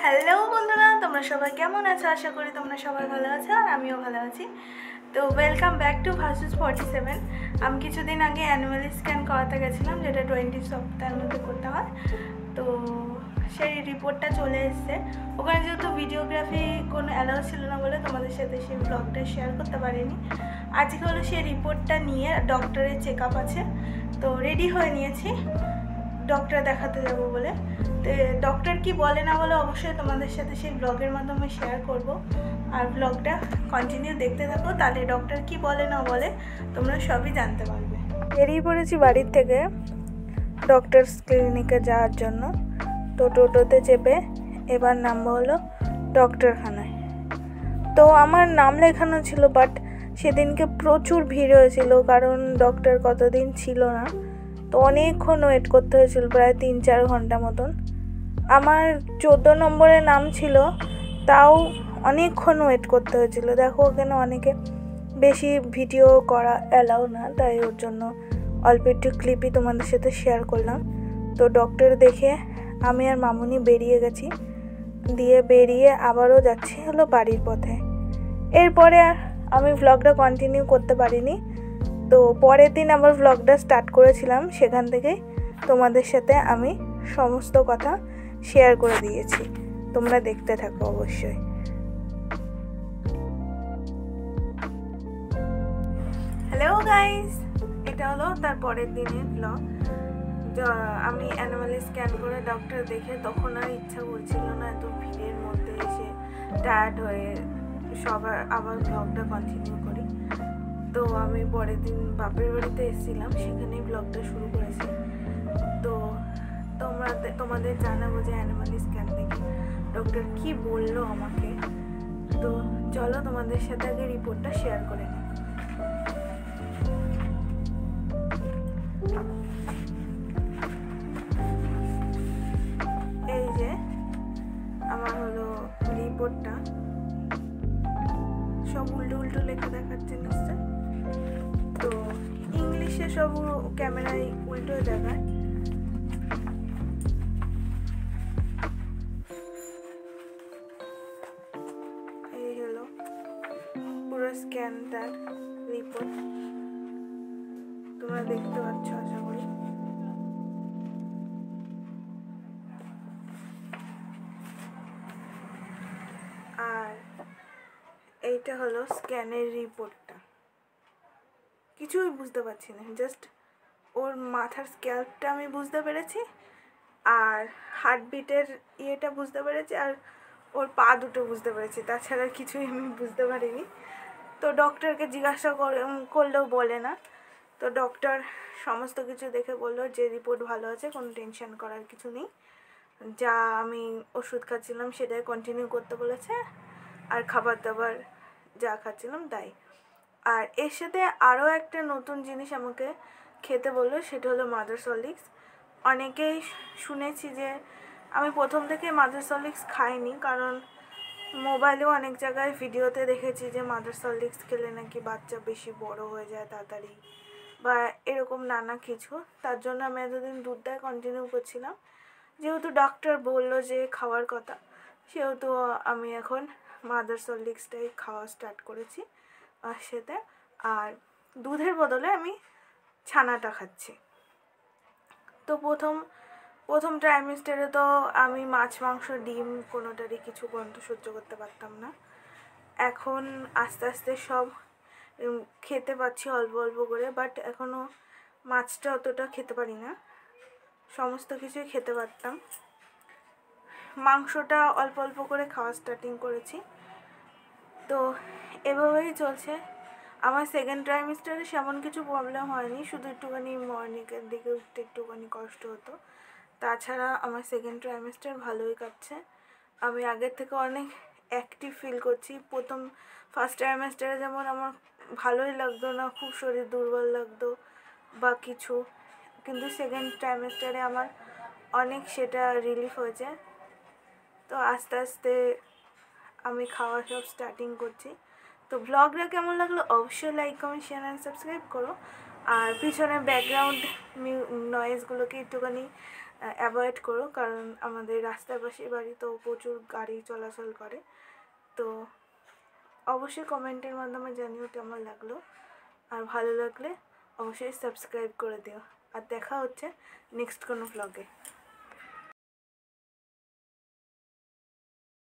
Hello বন্ধুরা, তোমরা সবাই কেমন আছো? আশা করি তোমরা সবাই ভালো আছো আর আমিও ভালো আছি। তো ওয়েলকাম ব্যাক টু ভার্সেস 47। আমি কিছুদিন আগে অ্যানুয়াল স্ক্যান করাতে গেছিলাম, যেটা 20 সপ্তাহের মধ্যে করতে হয়। তো সেই রিপোর্টটা চলে এসছে। ওখানে যেহেতু ভিডিওগ্রাফি কোনো অ্যালাউ ছিল না বলে তোমাদের সাথে সেই ব্লগটা শেয়ার করতে পারিনি। আজকে হলো সেই রিপোর্টটা নিয়ে ডক্টরের চেক আপ আছে, তো রেডি হয়ে নিয়েছি ডক্টর দেখাতে যাব বলে। তো ডক্টর কি বলে না বলে অবশ্যই তোমাদের সাথে সেই ব্লগের মাধ্যমে শেয়ার করব, আর ব্লগটা কন্টিনিউ দেখতে থাকো, তাহলে ডক্টর কি বলে না বলে তোমরা সবই জানতে পারবে। বেরিয়ে পড়েছি বাড়ির থেকে ডক্টরস ক্লিনিকে যাওয়ার জন্য। তো টোটোতে চেপে এবার নামবো হলো ডক্টরখানায়। তো আমার নাম লেখানো ছিল, বাট সেদিনকে প্রচুর ভিড় হয়েছিল, কারণ ডক্টর কতদিন ছিল না। তো অনেকক্ষণ ওয়েট করতে হয়েছিল, প্রায় 3-4 ঘন্টা মতন। আমার 14 নম্বরে নাম ছিল, তাও অনেকক্ষণ ওয়েট করতে হয়েছিল। দেখো ওখানে অনেকে বেশি ভিডিও করা অ্যালাউ না, তাই ওর জন্য অল্প একটু ক্লিপই তোমাদের সাথে শেয়ার করলাম। তো ডক্টর দেখে আমি আর মামুনি বেরিয়ে গেছি, দিয়ে বেরিয়ে আবারও যাচ্ছি হলো বাড়ির পথে। এরপরে আর আমি ভ্লগটা কন্টিনিউ করতে পারিনি। তো পরের দিন আবার ভ্লগটা স্টার্ট করেছিলাম, সেখান থেকেই তোমাদের সাথে আমি সমস্ত কথা শেয়ার করে দিয়েছি। তোমরা দেখতে থাকো অবশ্যই। হ্যালো গাইস, এটা হলো তার পরের দিনের ব্লগ। আমি অ্যানুয়াল স্ক্যান করে ডক্টর দেখে তখন আর ইচ্ছা করছিল না এত ভিড়ের মধ্যে এসে টায়ার্ড হয়ে সবার আবার ব্লগটা কন্টিনিউ করি। তো আমি পরের দিন বাপের বাড়িতে এসেছিলাম, সেখানেই ব্লগটা শুরু করেছি। তো তোমাদের জানাবো যে অ্যানিমাল স্ক্যান থেকে ডক্টর কি বললো আমাকে। তো চলো তোমাদের সাথে আগে রিপোর্টটা শেয়ার করে নিই। এই যে আমার হলো রিপোর্টটা, সব উল্টো উল্টো লেখা দেখাচ্ছে নিশ্চয়। তো ইংলিশে সব ক্যামেরায় উল্টো দেখায়। এই হলো পুরো স্ক্যানটার রিপোর্ট, তোমরা দেখতে পাচ্ছ আশা করি। আর এইটা হলো স্ক্যানের রিপোর্টটা। কিছুই বুঝতে পারছি না, জাস্ট ওর মাথার স্ক্যাল্পটা আমি বুঝতে পেরেছি, আর হার্টবিটের ইয়েটা বুঝতে পেরেছি, আর ওর পা দুটো বুঝতে পেরেছি, তাছাড়া কিছুই আমি বুঝতে পারিনি। তো ডক্টরকে জিজ্ঞাসা করলেও বলে না। তো ডক্টর সমস্ত কিছু দেখে বললো যে রিপোর্ট ভালো আছে, কোনো টেনশন করার কিছু নেই। যা আমি ওষুধ খাচ্ছিলাম সেটাই কন্টিনিউ করতে বলেছে, আর খাবার দাবার যা খাচ্ছিলাম তাই। আর এর সাথে আরও একটা নতুন জিনিস আমাকে খেতে বললো, সেটা হলো মাদার সলিক্স। অনেকেই শুনেছি যে আমি প্রথম থেকে মাদার সলিক্স খাইনি, কারণ মোবাইলেও অনেক জায়গায় ভিডিওতে দেখেছি যে মাদার সলিক্স খেলে নাকি বাচ্চা বেশি বড় হয়ে যায় তাড়াতাড়ি, বা এরকম নানা কিছু। তার জন্য আমি এতদিন দুধটাই কন্টিনিউ করছিলাম। যেহেতু ডক্টর বললো যে খাওয়ার কথা, সেহেতু আমি এখন মাদার সলিক্সটাই খাওয়া স্টার্ট করেছি আর সাথে। আর দুধের বদলে আমি ছানাটা খাচ্ছি। তো প্রথম ট্রাইমেস্টারে তো আমি মাছ মাংস ডিম কোনোটারই কিছু গন্ধ সহ্য করতে পারতাম না। এখন আস্তে আস্তে সব খেতে পাচ্ছি অল্প অল্প করে, বাট এখনও মাছটা অতটা খেতে পারি না, সমস্ত কিছুই খেতে পারতাম। মাংসটা অল্প অল্প করে খাওয়া স্টার্টিং করেছি। তো এভাবেই চলছে। আমার সেকেন্ড ট্রাইমেস্টারে সেমন কিছু প্রবলেম হয়নি, শুধু একটুখানি মর্নিংয়ের দিকে উঠতে একটুখানি কষ্ট হতো। তাছাড়া আমার সেকেন্ড ট্রাইমেস্টার ভালোই কাটছে। আমি আগের থেকে অনেক অ্যাক্টিভ ফিল করছি। ফার্স্ট ট্রাইমেস্টারে যেমন আমার ভালোই লাগতো না, খুব শরীর দুর্বল লাগতো বা কিছু, কিন্তু সেকেন্ড ট্রাইমেস্টারে আমার অনেক সেটা রিলিফ হয়েছে। তো আস্তে আস্তে আমি খাওয়া সব স্টার্টিং করছি। তো ব্লগটা কেমন লাগলো অবশ্যই like comment share and subscribe করো। আর পিছনে ব্যাকগ্রাউন্ড নয়েজগুলোকে একটুখানি অ্যাভয়েড করো, কারণ আমাদের রাস্তার পাশে বাড়ি, তো প্রচুর গাড়ি চলাচল করে। তো অবশ্যই কমেন্টের মাধ্যমে জানিও কেমন লাগলো, আর ভালো লাগলে অবশ্যই সাবস্ক্রাইব করে দিও। আর দেখা হচ্ছে নেক্সট কোনো ভ্লগে।